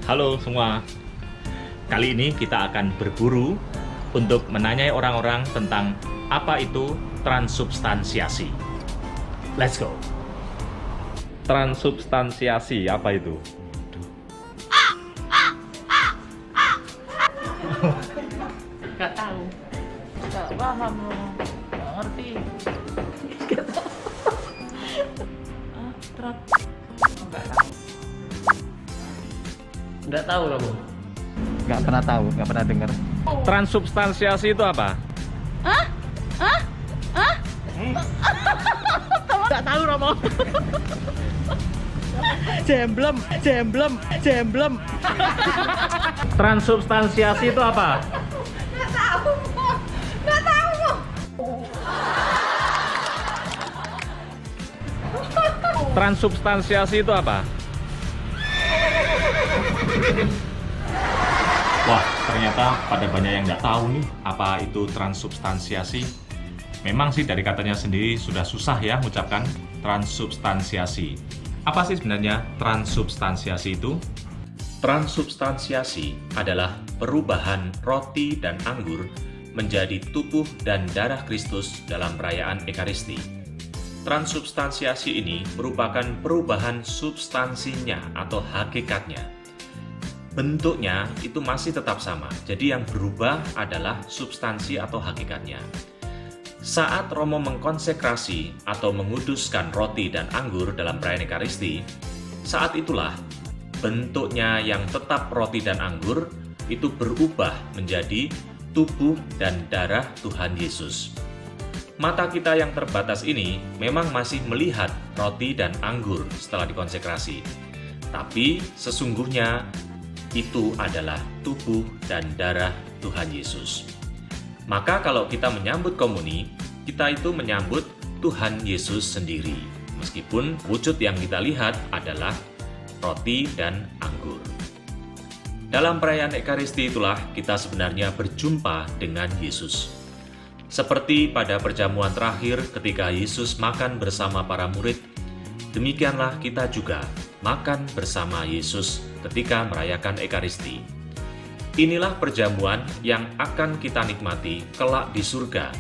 Halo semua. Kali ini kita akan berburu untuk menanyai orang-orang tentang apa itu transubstansiasi. Let's go. Transubstansiasi apa itu? Gak tahu, gak paham loh, gak ngerti. Gak tahu. Nggak tahu kamu? Nggak pernah tahu, nggak pernah dengar. Transubstansiasi itu apa? Nggak tahu Romo. Jemblem. Transubstansiasi itu apa? Nggak tahu. Transubstansiasi itu apa? Wah, ternyata pada banyak yang nggak tahu nih apa itu transubstansiasi. Memang sih dari katanya sendiri sudah susah ya mengucapkan transubstansiasi. Apa sih sebenarnya transubstansiasi itu? Transubstansiasi adalah perubahan roti dan anggur menjadi tubuh dan darah Kristus dalam perayaan Ekaristi. Transubstansiasi ini merupakan perubahan substansinya atau hakikatnya. Bentuknya itu masih tetap sama, jadi yang berubah adalah substansi atau hakikatnya. Saat Romo mengkonsekrasi atau menguduskan roti dan anggur dalam perayaan Ekaristi, saat itulah bentuknya yang tetap roti dan anggur itu berubah menjadi tubuh dan darah Tuhan Yesus. Mata kita yang terbatas ini memang masih melihat roti dan anggur setelah dikonsekrasi. Tapi sesungguhnya itu adalah tubuh dan darah Tuhan Yesus. Maka kalau kita menyambut komuni, kita itu menyambut Tuhan Yesus sendiri. Meskipun wujud yang kita lihat adalah roti dan anggur. Dalam perayaan Ekaristi itulah kita sebenarnya berjumpa dengan Yesus. Seperti pada perjamuan terakhir ketika Yesus makan bersama para murid, demikianlah kita juga makan bersama Yesus ketika merayakan Ekaristi. Inilah perjamuan yang akan kita nikmati kelak di surga.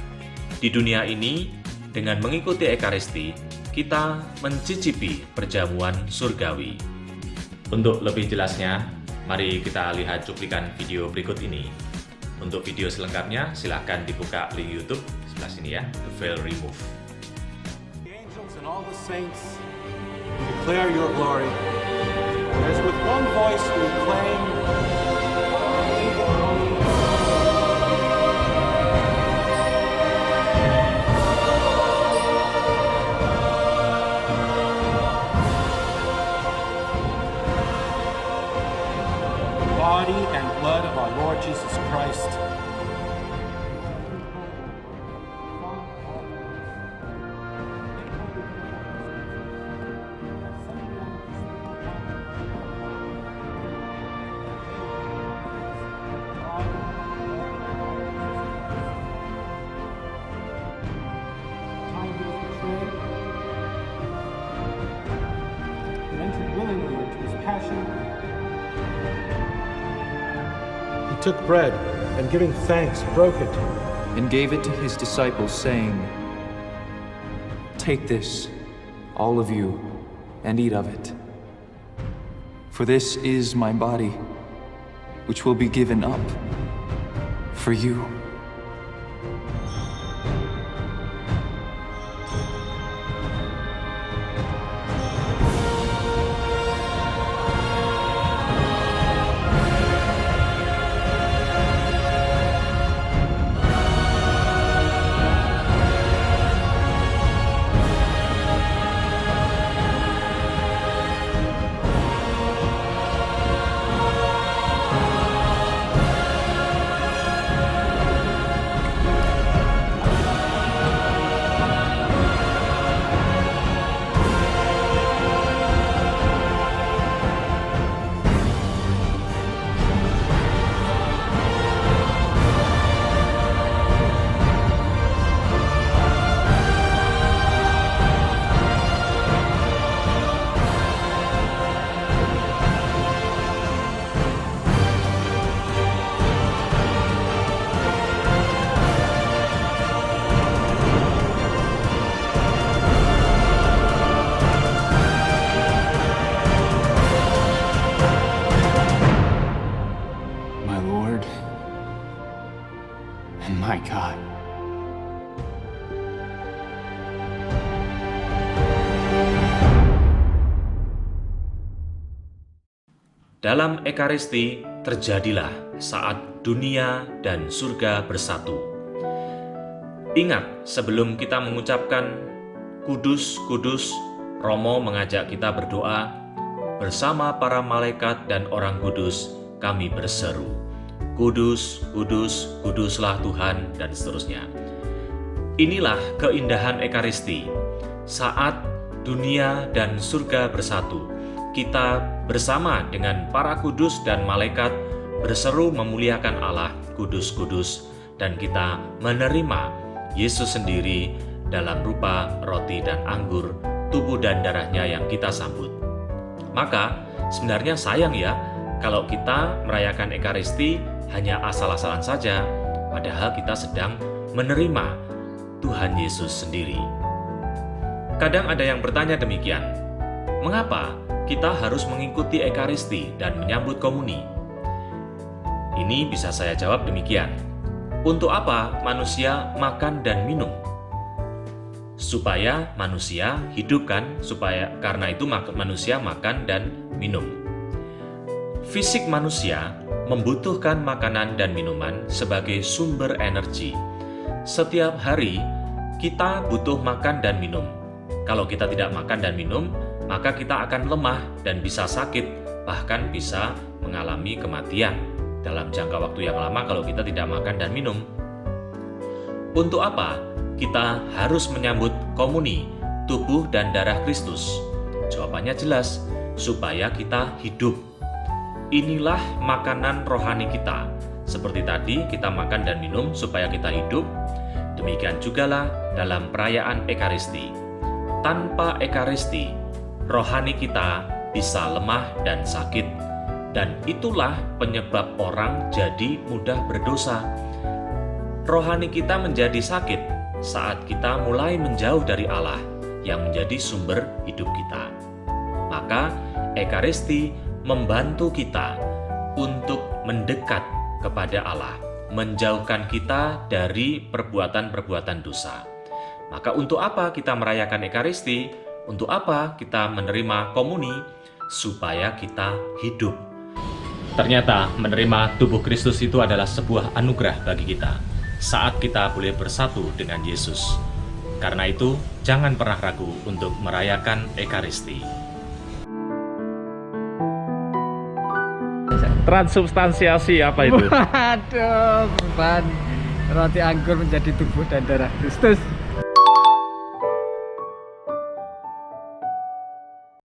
Di dunia ini, dengan mengikuti Ekaristi, kita mencicipi perjamuan surgawi. Untuk lebih jelasnya, mari kita lihat cuplikan video berikut ini. Untuk video selengkapnya, silahkan dibuka link YouTube sebelah sini ya, The Veil Remove. The angels and all the saints declare your glory. As with one voice we acclaim, body and blood of our Lord Jesus Christ. And entered willingly into his passion. He took bread, and giving thanks, broke it, and gave it to his disciples, saying, "Take this, all of you, and eat of it. For this is my body, which will be given up for you." dalam Ekaristi terjadilah saat dunia dan surga bersatu. Ingat, sebelum kita mengucapkan Kudus, Kudus, Romo mengajak kita berdoa, bersama para malaikat dan orang kudus kami berseru, Kudus, Kudus, Kuduslah Tuhan, dan seterusnya. Inilah keindahan Ekaristi. Saat dunia dan surga bersatu, kita bersama dengan para kudus dan malaikat berseru memuliakan Allah, Kudus, Kudus, dan kita menerima Yesus sendiri dalam rupa roti dan anggur, tubuh dan darahnya yang kita sambut. Maka sebenarnya sayang ya kalau kita merayakan Ekaristi hanya asal-asalan saja, padahal kita sedang menerima Tuhan Yesus sendiri. Kadang ada yang bertanya demikian, mengapa kita harus mengikuti Ekaristi dan menyambut komuni? Ini bisa saya jawab demikian. Untuk apa manusia makan dan minum? Supaya manusia hidup kan, karena itu manusia makan dan minum. Fisik manusia membutuhkan makanan dan minuman sebagai sumber energi. Setiap hari kita butuh makan dan minum. Kalau kita tidak makan dan minum, maka kita akan lemah dan bisa sakit, bahkan bisa mengalami kematian dalam jangka waktu yang lama kalau kita tidak makan dan minum. Untuk apa kita harus menyambut komuni, tubuh dan darah Kristus? Jawabannya jelas, supaya kita hidup. Inilah makanan rohani kita. Seperti tadi kita makan dan minum supaya kita hidup, demikian jugalah dalam perayaan Ekaristi. Tanpa Ekaristi, rohani kita bisa lemah dan sakit, dan itulah penyebab orang jadi mudah berdosa. Rohani kita menjadi sakit saat kita mulai menjauh dari Allah yang menjadi sumber hidup kita. Maka Ekaristi membantu kita untuk mendekat kepada Allah, menjauhkan kita dari perbuatan-perbuatan dosa. Maka untuk apa kita merayakan Ekaristi? Untuk apa kita menerima komuni? Supaya kita hidup. Ternyata menerima tubuh Kristus itu adalah sebuah anugerah bagi kita saat kita boleh bersatu dengan Yesus. Karena itu, jangan pernah ragu untuk merayakan Ekaristi. Transubstansiasi apa itu? Waduh, perubahan roti anggur menjadi tubuh dan darah Kristus.